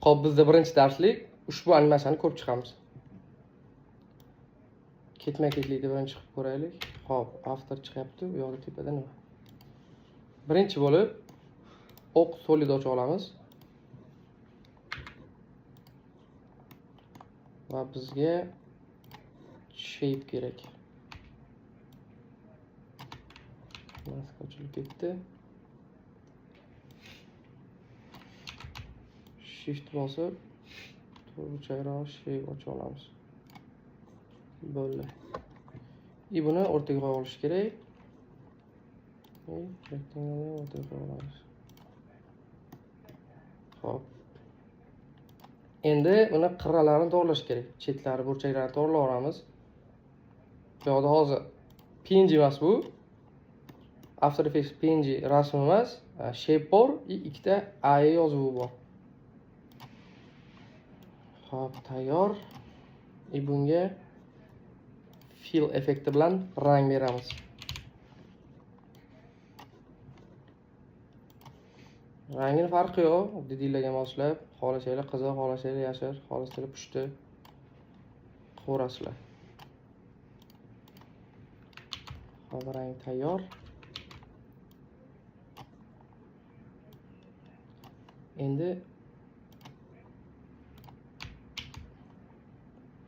Xo'p, bizda birinchi darslik ushbu animatsiyani ko'rib chiqamiz. Ketma-ketlikda birinchi qilib ko'raylik. Xo'p, avtor chiqyapti, u yoqda tepada nima? Birinchi bo'lib o'q solid ochib olamiz. Va bizga shape kerak. Mask ochilib ketdi. Shift bosib to'g'richayroq shape ochib olamiz. Bo'ldi. Buni o'rtaga qo'yib olish kerak. Rectangle o'rtaga qo'yib olamiz. Xo'p. Endi uni qirralarini to'g'rilash kerak. Chetlari, burchaklarini to'g'rilab olamiz. Bu yerda hozir PNG emas bu. After Effects PNG rasm emas, shape bor, ikkita AI yozuvi bor. Xo'p, tayyor. Bunga fill effekti bilan rang beramiz. Rangning farqi yo'q. Oddiylariga moslab, xohlasanglar qiziq, xohlasanglar yashil, xohlasanglar pushti qo'rasizlar. Hop, rang tayyor. Endi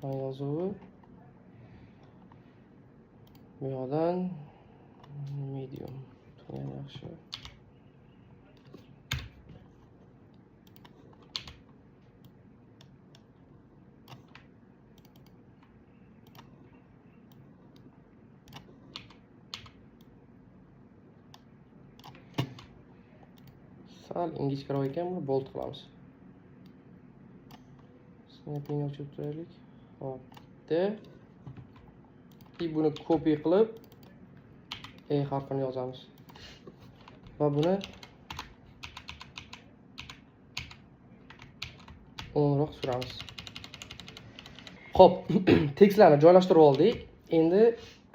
yozuvi bu yoqdan medium yana yaxshi. Sal ingichkaroq ekan, buni bold qilamiz. Snapping ochib turaylik. Hop, buni copy qilib E harfini yozamiz. Va buni o'nroq suramiz. Xo'p, tekstlarni joylashtirib oldik. Endi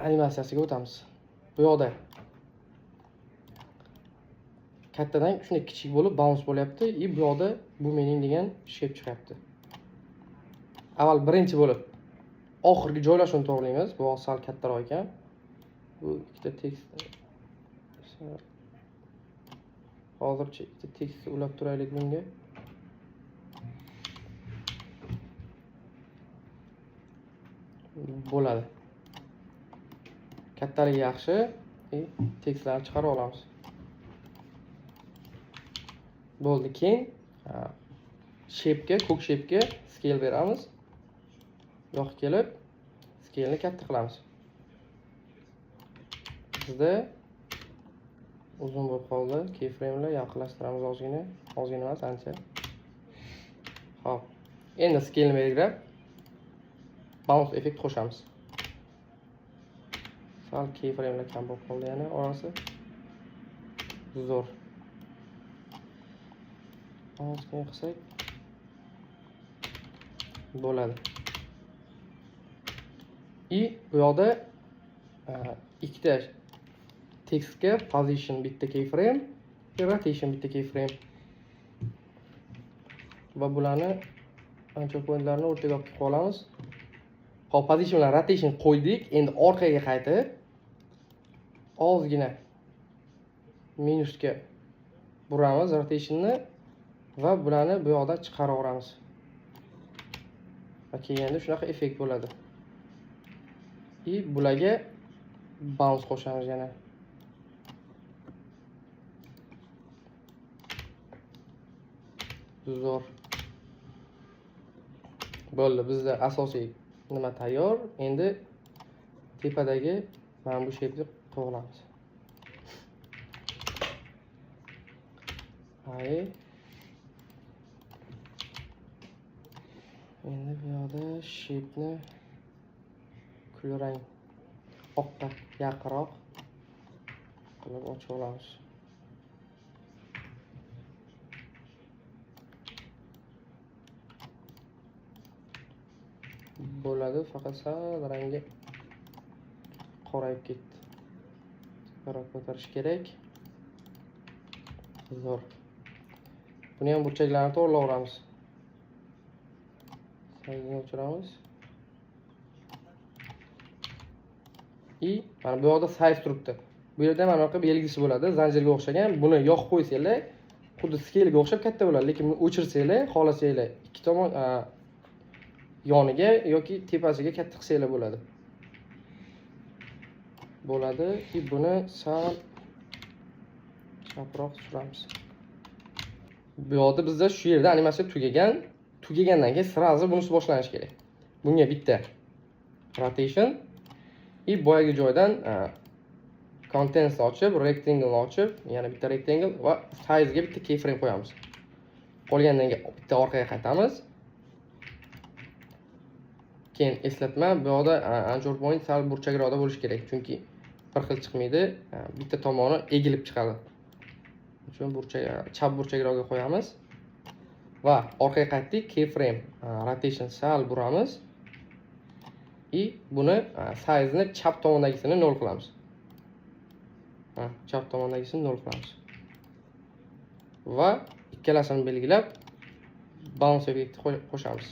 animatsiyasiga o'tamiz. Bu yoqda kattadan shunday kichik bo'lib bounce bo'lyapti. Bu yoqda bu mening degan shape chiqyapti. Avval birinchi bo'lib oxirgi joylashuvni to'g'rilaymiz. Bu sal kattaroq ekan. Bu ikkita tekst. Hozircha ikkita tekstni ulab turaylik bunga. Bo'ladi. Kattaligi yaxshi. Tekstlarni chiqarib olamiz. Bo'ldi. Keyin shape'ga, ko'k shape'ga scale beramiz. Yo'q kelib, scale'ni katta qilamiz. Bizda uzun bo'lib qoldi. Keyframe'lar yaqinlashtiramiz ozgina. Ozgina emas, ancha. Xo'p. Endi scale'ni belgilab bounce effekt qo'shamiz. Sal keyframe'lar kam bo'lib qoldi yana orasi. Zo'r. Ozgina qilsak bo'ladi. Bu yoqda ikkita tekstga position bitta keyframe, rotation bitta keyframe. Va bularni ancha pointlarni o'rtaga olib qo'yamiz. Hop, position bilan rotation qo'ydik. Endi orqaga qaytib ozgina minusga buramiz rotationni va bularni bu yoqdan chiqarib yuboramiz. Va keyinda shunaqa effekt bo'ladi. Bularga bounce qo'shamiz yana. Zo'r. Bo'ldi, bizda asosiy nima tayyor. Endi tepadagi mana bu shape'ni qo'yamiz. Endi bu yoqda shape'ni kulrang oqqa yaqinroq qilib ochib olamiz. Bo'ladi, faqat sal rangi qorayib ketdi. Qarab ko'tarish kerak. Zo'r. Buni ham burchaklarni to'g'rilayveramiz. Size'ni o'chiramiz. Mana bu yoqda size turibdi. Bu yerda mana bunaqa belgisi bo'ladi, zanjirga o'xshagan. Buni yoqib qo'ysanglar, xuddi skelga o'xshab katta bo'ladi, lekin buni o'chirsanglar, xohlasanglar ikki tomon yoniga yoki tepasiga katta qilsanglar bo'ladi. Buni sal chaproq tushiramiz. Bu yoqda bizda shu yerda animatsiya tugagan. Tugagandan keyin sразу bunisi boshlanishi kerak. Bunga bitta rotation boyagi joydan contents ochib, rectangle ochib, yana bitta rectangle va size ga bitta keyframe qo'yamiz. Qolgandan keyin bitta orqaga qaytamiz. Keyin eslatma, bu yoqda anchor point sal burchakroqda bo'lishi kerak, chunki bir xil chiqmaydi, bitta tomoni egilib chiqadi. Shuning uchun chap burchakroqga qo'yamiz va orqaga qaytdik, keyframe rotation sal buramiz. Buni size ni chap tomondagisini 0 qilamiz. Chap tomondagisini 0 qilamiz. Va ikkalasini belgilab bounce effect qo'shamiz.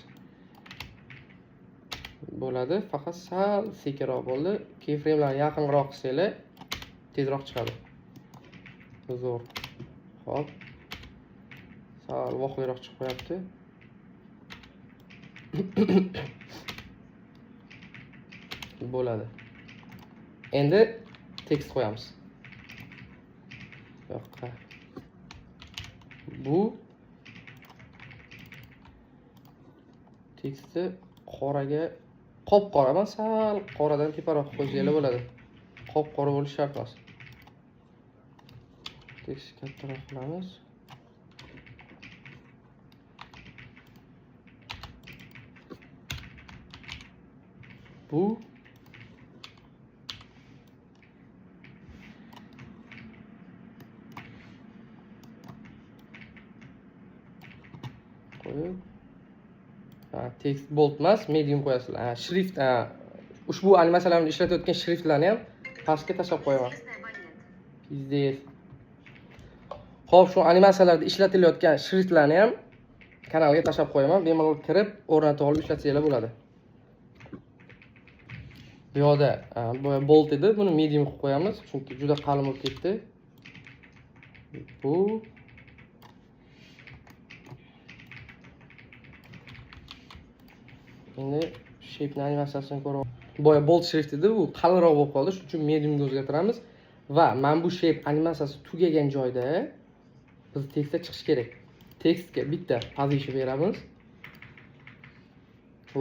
Bo'ladi, faqat sal sekinroq bo'ldi. Keyframelarni yaqinroq qilsanglar tezroq chiqadi. Zo'r. Xo'p. Sal voqliroq chiqib qo'yapti. Bo'ladi. Endi tekst qo'yamiz. Yo'qqa. Bu tekstni qoraga qop-qora emas, sal qoradan teparoq qo'ysanglar bo'ladi. Qop-qora bo'lishi shart emas. Tekst kattaroq qilamiz. Bu qo'yib text bold emas, medium qo'yasizlar. Shrift ushbu animatsiyalarni ishlatayotgan shriftlarni ham pastga tashlab qo'yaman. Pizdes. Xo'p, shu animatsiyalarda ishlatilayotgan shriftlarni ham kanalga tashlab qo'yaman. Bemalol kirib, o'rnatib olib ishlatsanglar bo'ladi. Bu yoqda bold edi, buni medium qilib qo'yamiz, chunki juda qalin bo'lib ketdi. Bu endi shape animatsiyasini ko'rib. Boya bold shrift edi, bu qalinroq bo'lib qoldi, shuning uchun mediumga o'zgartiramiz va mana bu shape animatsiyasi tugagan joyda biz tekstga chiqish kerak. Tekstga bitta position beramiz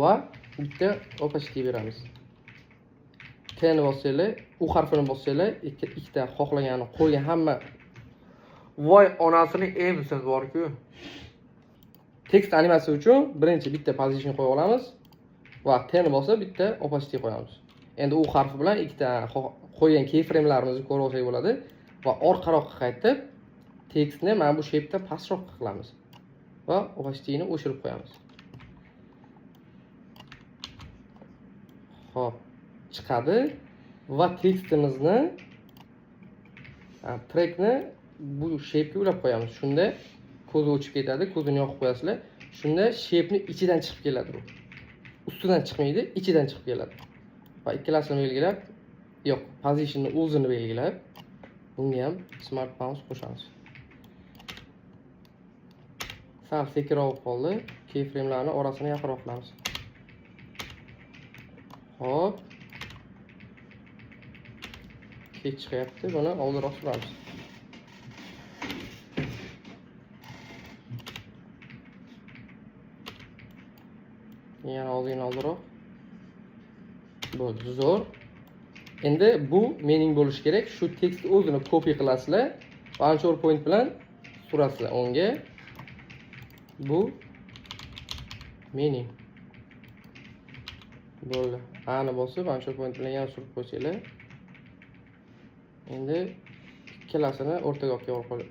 va bitta opacity beramiz. T'ni bossanglar, u harfini bossanglar, ikkita xohlaganini qo'ygan hamma voy onasining emisi bor-ku. Tekst animatsiyasi uchun birinchi bitta position qo'yib olamiz va T'ni bossa bitta opacity qo'yamiz. Endi u harfi bilan ikkita qo'ygan keyframelarimizni ko'rib olsak bo'ladi va orqaroqqa qaytib tekstni mana bu shape'da pastroq qilamiz va opacityni o'chirib qo'yamiz. Xo'p, chiqadi va tekstimizni trackni bu shape'ga ulab qo'yamiz. Shunda ko'zi o'chib ketadi, ko'zini yoqib qo'yasizlar. Shunda shape'ni ichidan chiqib keladi bu. Ustidan chiqmaydi, ichidan chiqib keladi. Va ikkalasini belgilab, yo'q, positionni o'zini belgilab, bunga ham smart bounce qo'shamiz. Sal sekinroq qoldi. Keyframelarni orasini yaqinroq qilamiz. Hop. Kech chiqyapti, buni oldinroq suramiz. Yana oldinroq. Bo'ldi, zo'r. Endi bu mening bo'lishi kerak. Shu tekstni o'zini copy qilasizlar va anchor point bilan surasizlar unga. Bu mening. Bo'ldi. Ani bosib anchor point bilan yana surib qo'ysanglar. Endi ikkalasini o'rtaga olib kelib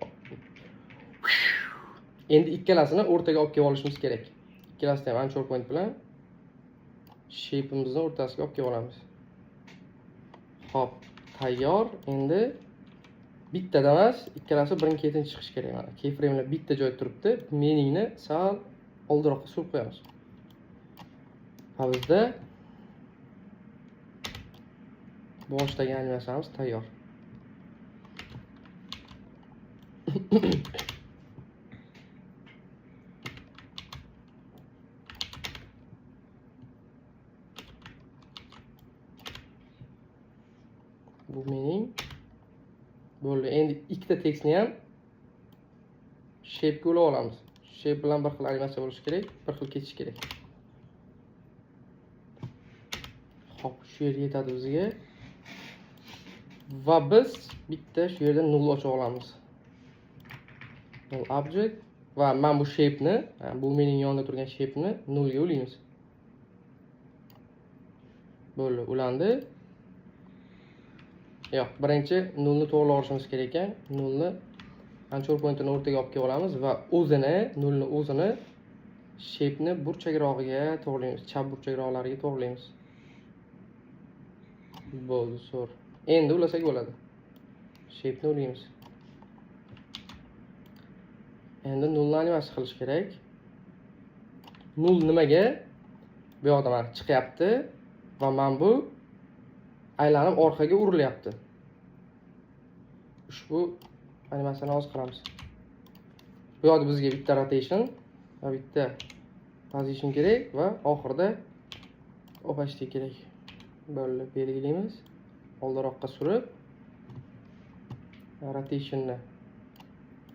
Endi ikkalasini o'rtaga olib kelib olishimiz kerak. Ikkalasini ham anchor point bilan shape'imizni o'rtasiga olib kelib olamiz. Xo'p, tayyor. Endi bittada emas, ikkalasi birin-ketin chiqish kerak. Mana keyframelar bitta joyda turibdi. Meningni sal oldinroqqa surib qo'yamiz. Ha bizda boshdagi animatsiyamiz tayyor. Bu mening bo'ldi. Endi ikkita tekstni ham shape ga ulab olamiz. Shape bilan bir xil animatsiya bo'lishi kerak, bir xil ketish kerak. Xo'p, shu yerga yetadi bizga. Va biz bitta shu yerda null ochib olamiz. Null object va men bu shape ni, bu mening yonida turgan shape ni null ga ulaymiz. Bo'ldi, ulandi. Yo'q, birinchi nullni to'g'rilab olishimiz kerak ekan. Nullni anchor pointini o'rtaga olib kelib olamiz va nullni o'zini shape ni burchagrog'iga to'g'rilaymiz, chap burchagroqlariga to'g'rilaymiz. Bo'ldi, zo'r. Endi ulasak bo'ladi. Shape ni ulaymiz. Endi nullni animatsiya qilish kerak. Null nimaga? Bu yoqda mana chiqyapti va men bu aylanib orqaga urilyapti. Ushbu animatsiyani hozir qilamiz. Bu yoqda bizga bitta rotation va bitta position kerak va oxirida opacity kerak. Bo'ldi, belgilaymiz. Oldiroqqa surib rotationni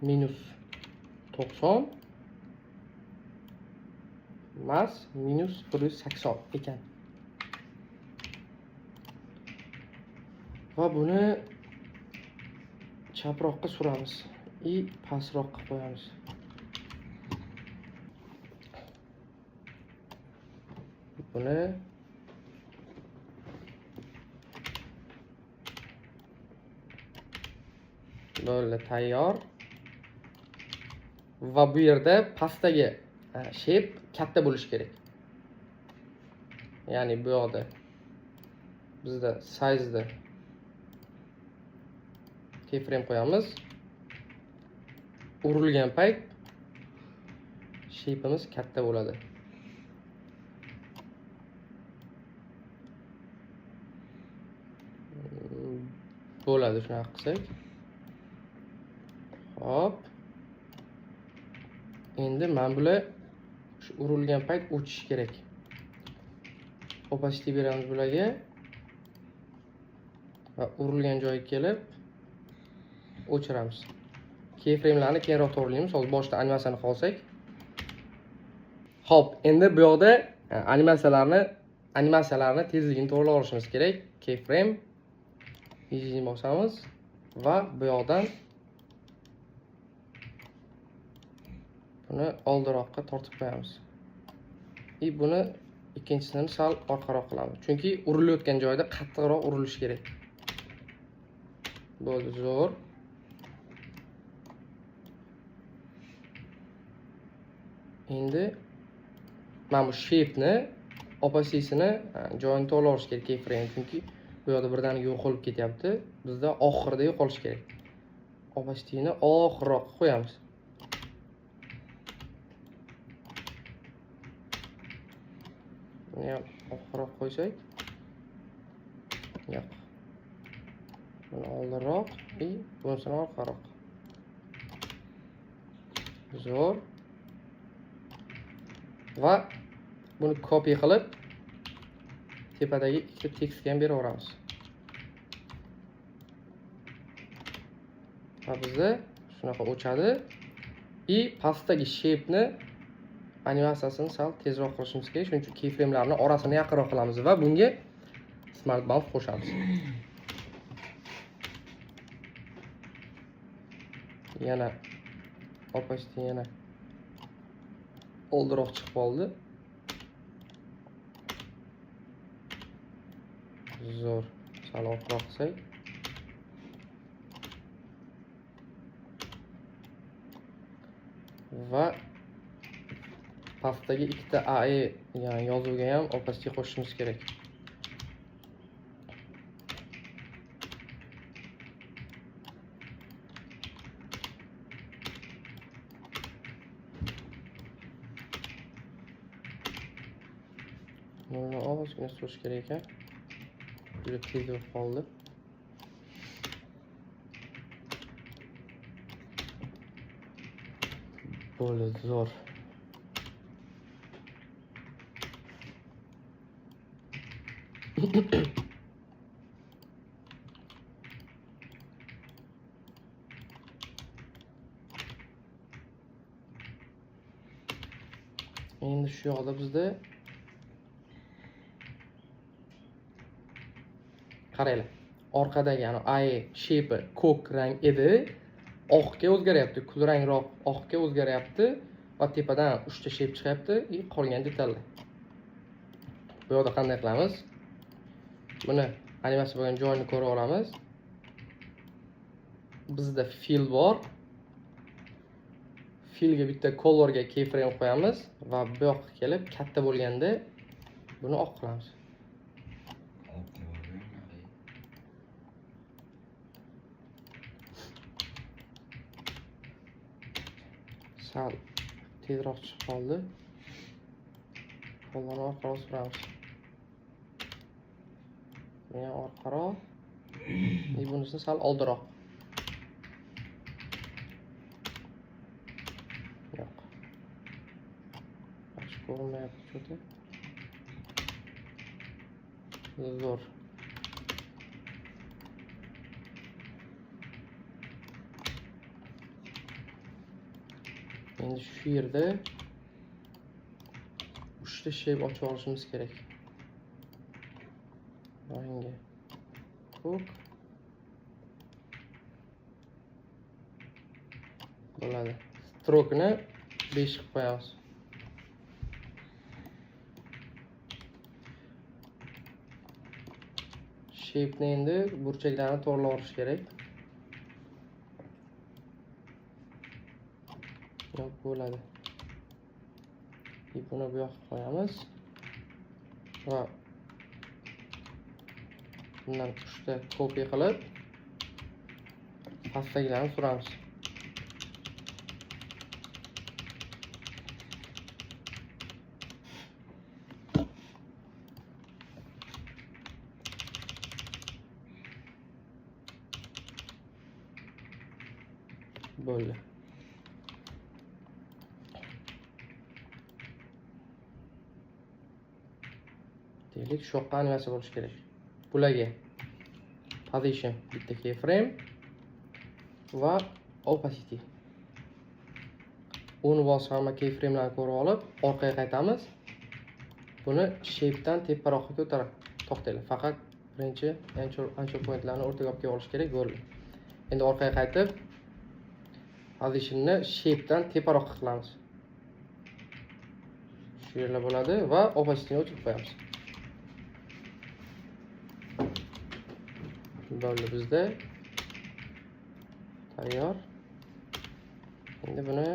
-90 mas -180 ekan. Va buni chaproqqa suramiz va pastroqqa qo'yamiz. Buni bo'ldi, tayyor. Va bu yerda pastdagi shape katta bo'lishi kerak. Ya'ni bu yoqda bizda size'da keyframe qo'yamiz. Urilgan payt shape'imiz katta bo'ladi. Bo'ladi, shunaqa qilsak. Hop. Endi men bular shu urilgan payt o'chishi kerak. Opacity beramiz bularga. Va urilgan joyga kelib o'chiramiz. Keyframe'larni keyinroq to'g'rilaymiz. Hozir boshda animatsiyani qolsak. Hop, endi bu yoqda animatsiyalarni tezligini to'g'rilab olishimiz kerak. Keyframe easy bosamiz va bu yoqdan buni oldiroqqa tortib qo'yamiz. Buni ikkinchisini sal orqaroq qilamiz. Chunki urilayotgan joyda qattiqroq urilishi kerak. Bo'ldi, zo'r. Endi men bu shape ni opacity'sini joyini to'g'rilab olish kerak keyframe, chunki bu yoqda birdaniga yo'qolib ketyapti. Bizda oxirida yo'qolish kerak. Opacity'ni oxirroq qo'yamiz. Yo'q, oxirroq qo'ysak. Yo'q. Buni oldinroq, bunisini orqaroq. Zo'r. Va buni copy qilib tepadagi ikkita tekstga ham beraveramiz. Va bizda shunaqa o'chadi. Pastdagi shape ni animatsiyasini sal tezroq qilishimiz kerak. Shuning uchun keyframe'larni orasini yaqinroq qilamiz va bunga smart bounce qo'shamiz. Yana opacity yana oldiroq chiqib qoldi. Zo'r. Sal orqaroq qilsak. Va pastdagi ikkita AE ya'ni yozuvga ham opacity qo'shishimiz kerak. Buni ozgina surish kerak ekan. Juda tez bo'lib qoldi. Bo'ldi, zo'r. Endi shu yoqda bizda qaranglar. Orqadagi ana ay shape ko'k rang edi. Oqga o'zgaryapti, kulrangroq oqga o'zgaryapti va tepadan 3 ta shape chiqyapti, qolgan detallar. Bu yoqda qanday qilamiz? Buni animasiya bo'lgan joyini ko'rib olamiz. Bizda fill bor. Fillga bitta colorga keyframe qo'yamiz va bu yoqqa kelib katta bo'lganda buni oq qilamiz. Sal tezroq chiqib qoldi. Qo'llarni orqaroq suramiz. Yana orqaroq. Bunisi sal oldiroq. Yo'q. Yaxshi ko'rinmayapti cho'ta. Zo'r. Endi shu yerda 3 ta shape ochib olishimiz kerak. Rangi ko'k bo'ladi. Strokni 5 qilib qo'yamiz. Shape'ni endi burchaklarni to'g'rilab olish kerak. Yo'q bo'ladi. Buni bu yoqqa qo'yamiz va bundan 3 ta kopiya qilib pastdagilarni suramiz. Bo'ldi. Deylik, shu yoqqa animasiya bo'lishi kerak. Bularga position bitta keyframe va opacity. Uni bosib hamma keyframelarni ko'rib olib, orqaga qaytamiz. Buni shape'dan teparoqqa ko'tarib to'xtaylik. Faqat birinchi anchor pointlarni o'rtaga olib kelib olish kerak bo'ldi. Endi orqaga qaytib positionni shape'dan teparoqqa qilamiz. Shu yerlar bo'ladi va opacityni o'chirib qo'yamiz. Bo'ldi, bizda tayyor. Endi buni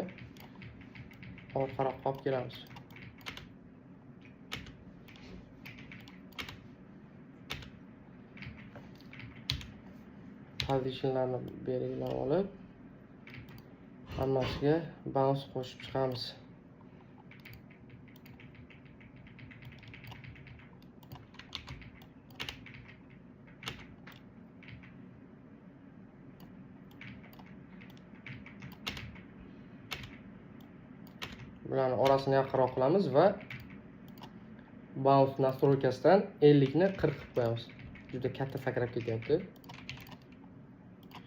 orqaroqqa olib kelamiz. Positionlarni belgilab olib, hammasiga bounce qo'shib chiqamiz. Bularni orasini yaqinroq qilamiz va bounce nastroykasidan 50 ni 40 qilib qo'yamiz. Juda katta sakrab ketyapti.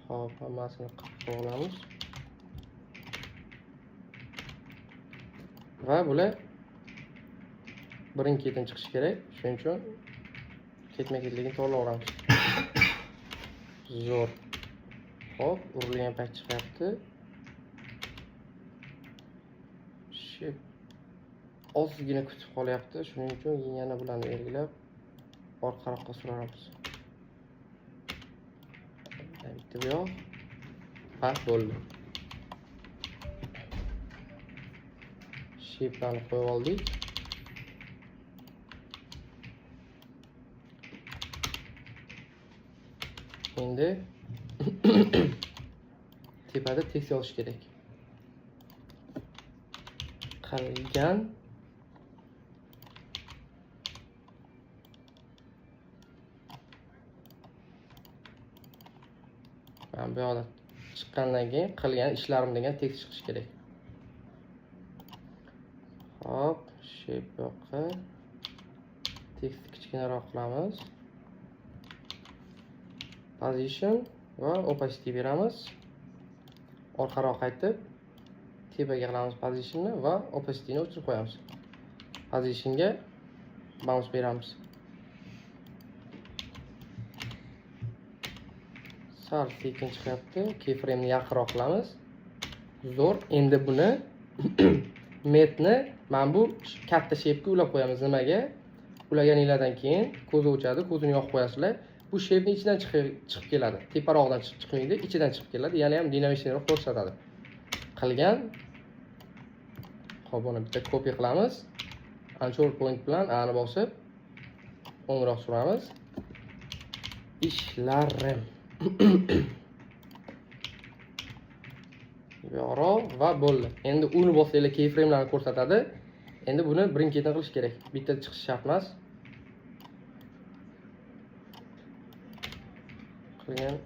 Xo'p, hammasini 40 qilib olamiz. Va bular birin-ketin chiqishi kerak. Shuning uchun ketma-ketligini to'g'rilab olamiz. Zo'r. Xo'p, urilgan payt chiqyapti. Ozgina kutib qolyapti, shuning uchun yana bularni belgilab orqaroqqa suramiz. Bitta bu yoq. Ha, bo'ldi. Shape'larni qo'yib oldik. Endi tepada tekst yozish kerak. Qilgan Men bu yoqda chiqqandan keyin qilgan ishlarim degan tekst chiqishi kerak. Hop, shape yoqqa tekstni kichkinaroq qilamiz. Position va opacity beramiz. Orqaroq qaytib, tepaga qilamiz positionni va opacityni o'chirib qo'yamiz. Positionga bounce beramiz. Sal sekin chiqyapti. Keyframe'ni yaqinroq qilamiz. Zo'r. Endi buni metni mana bu katta shape'ga ulab qo'yamiz. Nimaga? Ulaganinglardan keyin ko'zi o'chadi, ko'zini yoqib qo'yasizlar. Bu shape'ni ichidan chiqib keladi. Teparoqdan chiqmaydi, ichidan chiqib keladi. Ya'ni ham dinamikroq ko'rsatadi. Qilgan. Xo'p, buni bitta copy qilamiz. Control point bilan A ni bosib o'ngroq suramiz. Ishlarim. Yo'q va bo'ldi. Endi uni bosinglar keyframe'larni ko'rsatadi. Endi buni birin-ketin qilish kerak. Bitta chiqish shart emas. Qilgan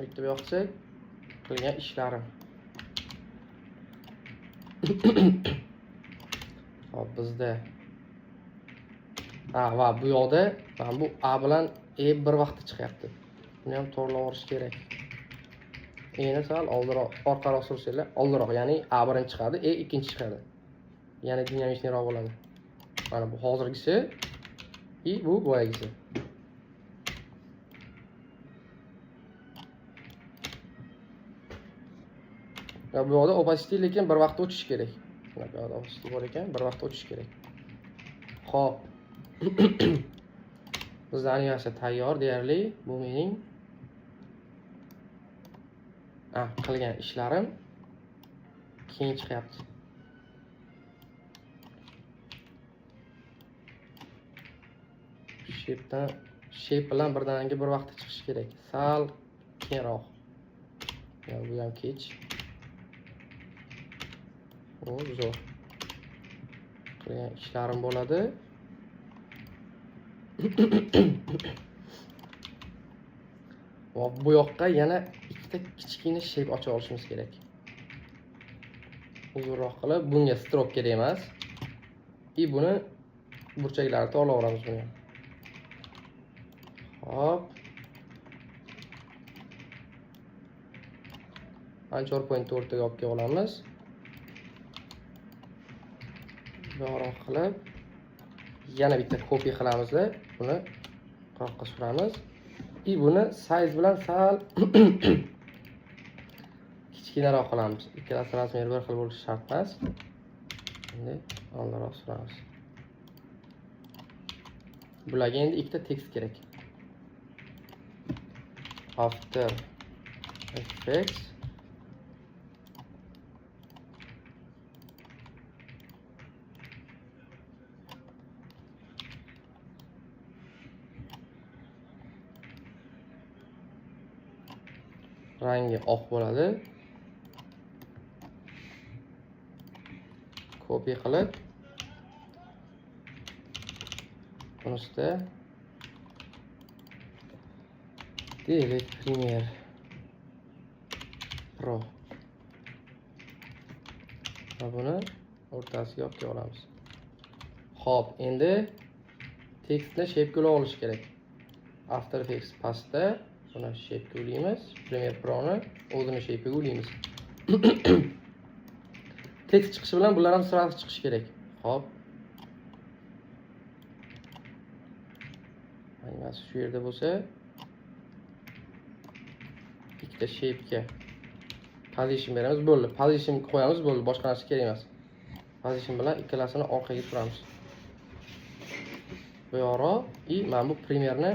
bitta yoqsak, qilgan ishlarim. Hop, bizda va bu yoqda mana bu A bilan E bir vaqtda chiqyapti. Buni ham to'g'rilab olish kerak. E'ni sal oldinroq, orqaroq sursanglar, oldinroq, ya'ni A birinchi chiqadi, E ikkinchi chiqadi. Ya'ni dinamikroq bo'ladi. Mana bu hozirgisi, bu boyagisi. Va bu yoqda opacity lekin bir vaqtda o'chishi kerak. Mana bu yoqda opacity bor ekan, bir vaqtda o'chishi kerak. Xo'p. Bizning animatsiya tayyor deyarli. Bu mening qilgan ishlarim keyin chiqyapti. Shape bilan birdaniga bir vaqtda chiqishi kerak. Sal keyinroq. Bu ham kech. Zo'r. Qilgan ishlarim bo'ladi. Va bu yoqqa yana ikkita kichkina shape ocha olishimiz kerak. Uzunroq qilib, bunga stroke kerak emas. Buni burchaklarini to'g'rilaveramiz buni. Hop. Anchor point o'rtaga olib kelamiz. Yo'roq qilib yana bitta copy qilamizlar. Buni qoqqa suramiz. Buni size bilan sal kichkinaroq qilamiz. Ikkalasi razmeri bir xil bo'lishi shart emas. Endi oldinroq suramiz. Bularga endi ikkita tekst kerak. After Effects rangi oq bo'ladi. Copy qilib bunisida Delete Premiere Pro va buni o'rtasiga olib olamiz. Xo'p, endi tekstni shape'ga ulab olish kerak. After Effects pastda buni shape'ga ulaymiz. Premiere Pro'ni o'zini shape'ga ulaymiz. Tekst chiqishi bilan bular ham sirasiz chiqishi kerak. Xo'p. Mana shu yerda bo'lsa, ikkita shape'ga position beramiz, bo'ldi. Position qo'yamiz, bo'ldi. Boshqa narsa kerak emas. Position bilan ikkalasini orqaga suramiz. Bu yoqroq, mana bu Premiere'ni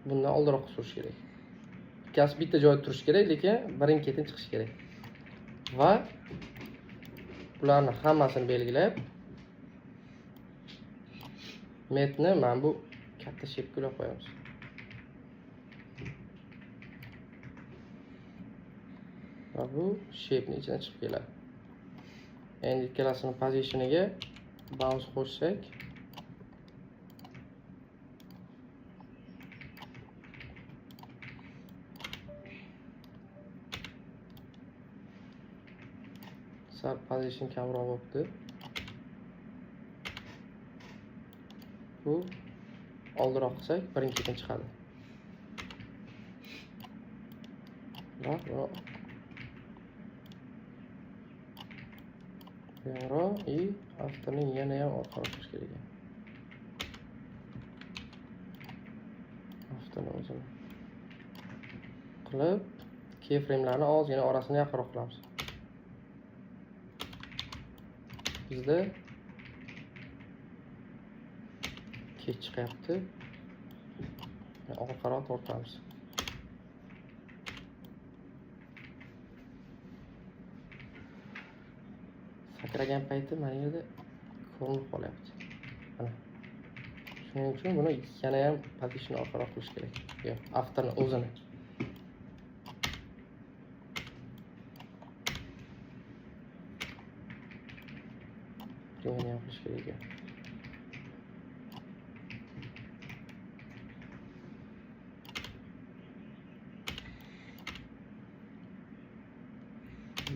bundan oldinroq surish kerak. Ikkasi bitta joyda turishi kerak, lekin birin-ketin chiqishi kerak. Va bularni hammasini belgilab, metni mana bu katta shape'ga ulab qo'yamiz. Va bu shape'ning ichidan chiqib keladi. Endi ikkalasini positioniga bounce qo'shsak, sal position kamroq bo'libdi. Bu oldiroq qilsak birin-ketin chiqadi. Keyinroq и avtoni yana ham orqaroq qilish kerak. Avtoni o'zini qilib, keyframelarni ozgina orasini yaqinroq qilamiz. Bizda kech chiqyapti. Orqaroq tortamiz. Sakragan payti mana yerda ko'rinib qolyapti. Mana. Shuning uchun buni yana ham position orqaroq qilish kerak. Yo'q, avtoni o'zini. Yana ham qilish kerak.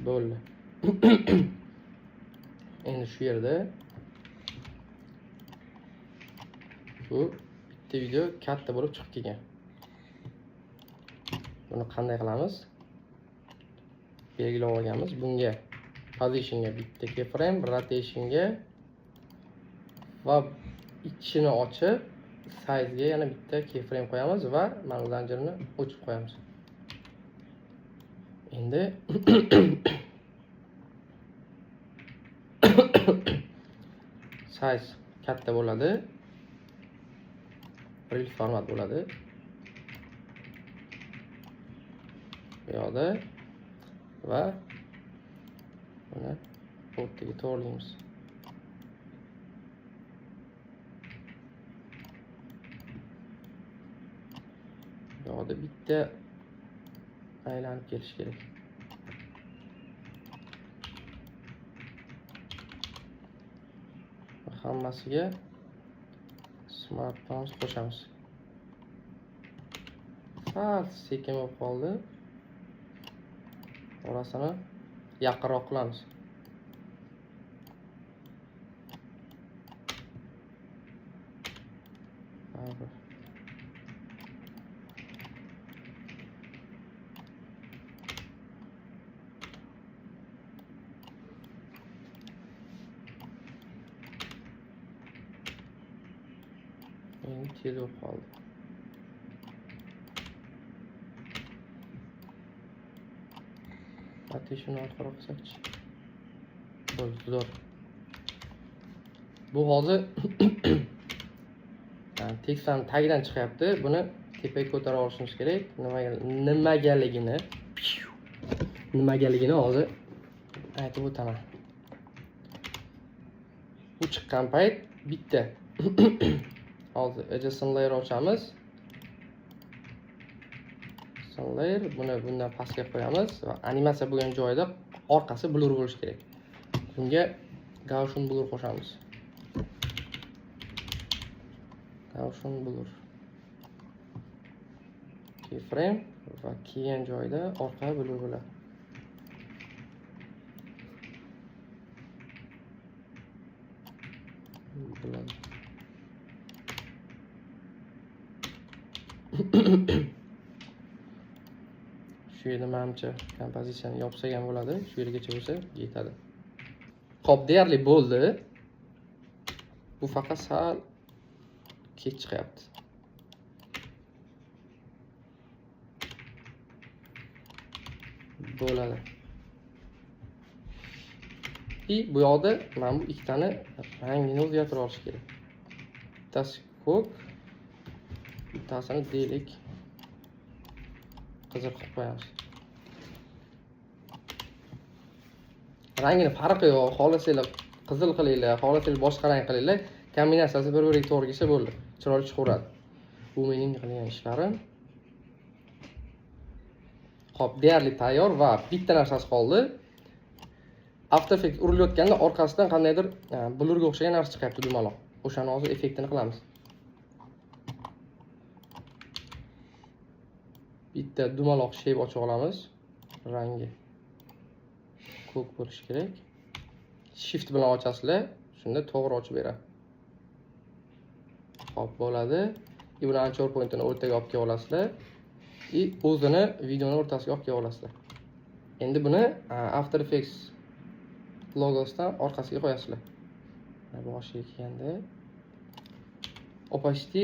Bo'ldi. Endi shu yerda bu bitta video katta bo'lib chiqib kelgan. Buni qanday qilamiz? Belgilab olganmiz. Bunga positionga bitta keyframe, rotationga va ichini ochib, size'ga yana bitta keyframe qo'yamiz va mana zanjirni o'chib qo'yamiz. Endi size katta bo'ladi. Real format bo'ladi. Bu yoqda va buni o'rtaga to'g'rilaymiz. Bu yoqda bitta aylanib kelish kerak. Hammasiga smartphone qo'shamiz. Sal sekin bo'lib qoldi. Orasini yaqinroq qilamiz. Endi tez bo'lib qoldi. Ateşini orqaroq qilsak-chi. Bo'ldi, zo'r. Bu hozir tekstdan tagidan chiqyapti. Buni tepaga ko'tarib olishimiz kerak. Nimagaligini hozir aytib o'taman. Bu chiqqan payt bitta hozir adjacent layer ochamiz. Layer buni bundan pastga qo'yamiz va animatsiya bo'lgan joyda orqasi blur bo'lishi kerak. Bunga Gaussian blur qo'shamiz. Gaussian blur. Keyframe va keyingi joyda orqa blur bo'ladi. Shu yerda menimcha kompozitsiyani yopsak ham bo'ladi. Shu yergacha bo'lsa yetadi. Xo'p, deyarli bo'ldi. Bu faqat sal kech chiqyapti. Bo'ladi. Bu yoqda men bu ikkitani rangini o'zgartirib olish kerak. Bittasi ko'k, bittasini deylik qizil qilib qo'yamiz. Rangini farqi yo'q. Xohlasanglar qizil qilinglar, xohlasanglar boshqa rang qilinglar. Kombinatsiyasi bir-biriga to'g'ri kelsa bo'ldi. Chiroyli chiqaveradi. Bu mening qilgan ishlarim. Xo'p, deyarli tayyor va bitta narsasi qoldi. After Effects urilayotganda orqasidan qandaydir blurga o'xshagan narsa chiqyapti, dumaloq. O'shani hozir effektini qilamiz. Bitta dumaloq shape ochib olamiz. Rangi ko'k bo'lishi kerak. shift bilan ochasizlar, shunda to'g'ri ochib beradi. Xo'p, bo'ladi. Buni anchor pointini o'rtaga olib kelib olasizlar. O'zini videoni o'rtasiga olib kelib olasizlar. Endi buni After Effects logosidan orqasiga qo'yasizlar. Boshiga kelganda opacity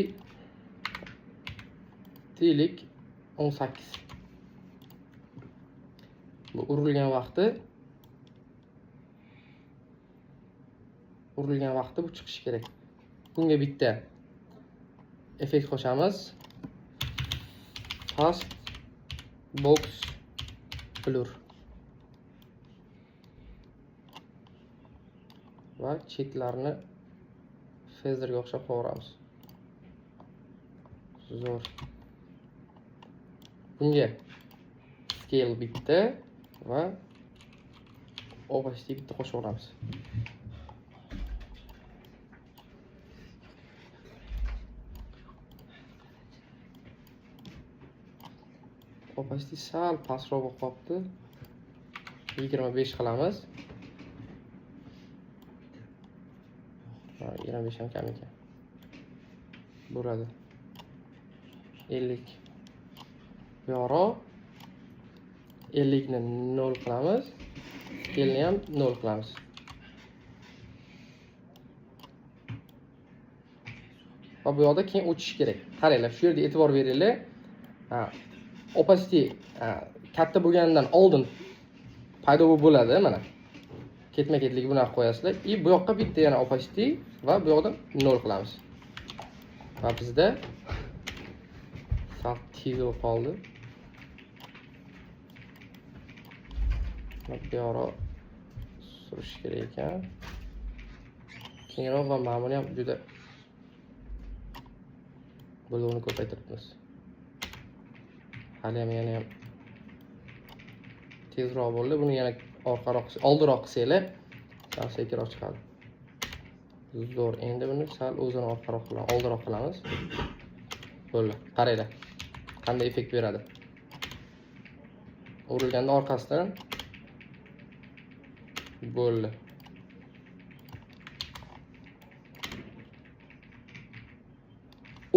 deylik 18. Bu urilgan vaqti bu chiqishi kerak. Bunga bitta effekt qo'shamiz. Fast box blur. Va chetlarni featherga o'xshab qovuramiz. Zo'r. Bunga scale bitta va opacity bitta qo'shib olamiz. Opacity sal pastroq bo'lib qolibdi. 25 qilamiz. 25 ham kam ekan. Bo'ladi. 50. Bu yo'q. 50 ni 0 qilamiz. 50 ni ham 0 qilamiz. Va bu yoqda keyin o'chish kerak. Qaranglar, shu yerda e'tibor beringlar. Opacity katta bo'lganidan oldin paydo bo'ladi mana. Ketma-ketligi buni qo'yasizlar. Bu yoqqa bitta yana opacity va bu yoqda 0 qilamiz. Va bizda sal tez bo'lib qoldi. Bu yo'q surish kerak ekan. Keyinroq va ma'muni ham juda bo'luvni ko'paytiribmiz. Hali ham yana ham tezroq bo'ldi. Buni yana orqaroq, oldiroq qilsanglar, sal sekinroq chiqadi. Zo'r. Endi buni sal o'zini oldiroq qilamiz. Bo'ldi. Qaranglar. Qanday effekt beradi. Urilganda orqasidan bo'ldi.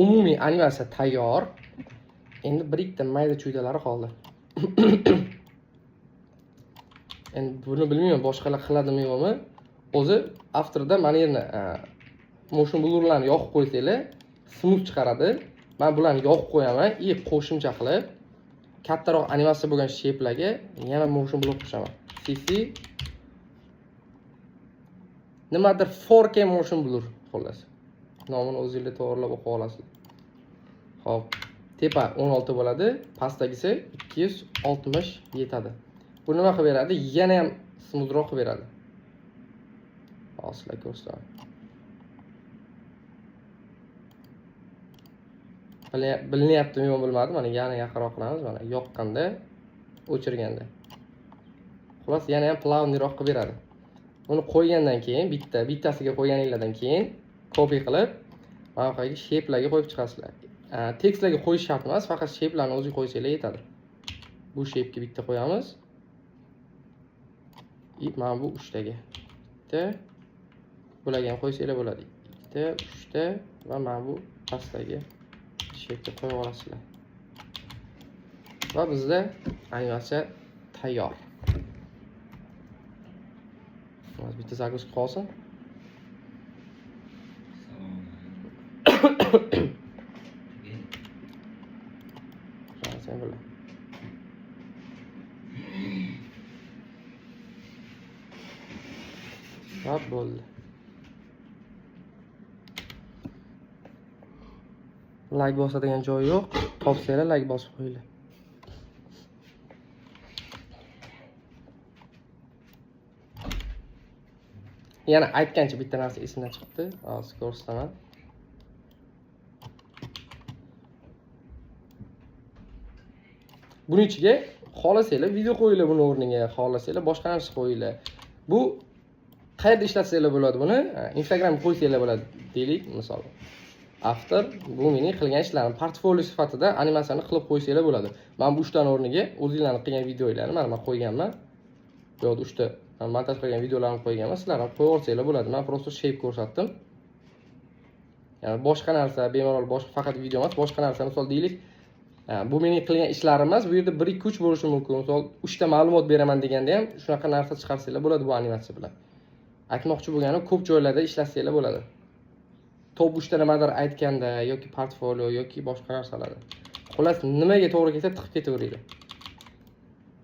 Umumiy animatsiya tayyor. Endi bir-ikkita mayda chuydalari qoldi. Endi buni bilmayman, boshqalar qiladimi yo'qmi? O'zi After'da mana yerni motion blurlarni yoqib qo'ysanglar, smooth chiqaradi. Men bularni yoqib qo'yaman, qo'shimcha qilib kattaroq animatsiya bo'lgan shape'larga yana motion blur qo'shaman. CC nimadir 4K motion blur xullas. Nomini o'zingizlar to'g'rilab o'qib olasiz. Xo'p, tepa 16 bo'ladi, pastdagisi 260 yetadi. Bu nima qilib beradi? Yana ham smoothroq qilib beradi. Asla ko'rsataman. Bilinyaptimi yo'qmi bilmadim. Mana yana yaqinroq qilamiz. Mana yoqqanda, o'chirganda. Xullas yana ham plavniroq qilib beradi. Buni qo'ygandan keyin bittasiga qo'yganinglardan keyin copy qilib, mana bu yerga shape'larga qo'yib chiqasizlar. Tekstlarga qo'yish shart emas, faqat shape'larni o'zingiz qo'ysanglar yetadi. Bu shape'ga bitta qo'yamiz. Mana bu 3 taga. Bitta bularga ham qo'ysanglar bo'ladi. 2 ta, 3 ta va mana bu pastdagi shape'ga qo'yib olasizlar. Va bizda animatsiya tayyor. Bitta загрузка qolsin. Sen bilan. Hop bo'ldi. Like bosadigan joyi yo'q. Topsanglar like bosib qo'yinglar. Yana aytgancha bitta narsa esimdan chiqdi. Hozir ko'rsataman. Buning ichiga xohlasanglar video qo'yinglar, buni o'rniga xohlasanglar boshqa narsa qo'yinglar. Bu qayerda ishlatsanglar bo'ladi buni? Instagramga qo'ysanglar bo'ladi, deylik, misol. After bu mening qilgan ishlarim portfolio sifatida animatsiyani qilib qo'ysanglar bo'ladi. Men bu 3 taning o'rniga o'zingizlarning qilgan videolarni mana qo'yganman. bu yerda 3 ta montaj qilgan videolarimni qo'yganman. Sizlar ham qo'yib olsanglar bo'ladi. Men просто shape ko'rsatdim. Ya'ni boshqa narsa, bemalol boshqa faqat video emas, boshqa narsa, misol deylik, bu mening qilgan ishlarim emas, bu yerda 1-2-3 bo'lishi mumkin. Misol 3 ta ma'lumot beraman deganda ham shunaqa narsa chiqarsanglar bo'ladi bu animatsiya bilan. Aytmoqchi bo'lganim, ko'p joylarda ishlatsanglar bo'ladi. Top 3 ta nimadir aytganda yoki portfolio yoki boshqa narsalarda. Xullas, nimaga to'g'ri kelsa tiqib ketaveringlar.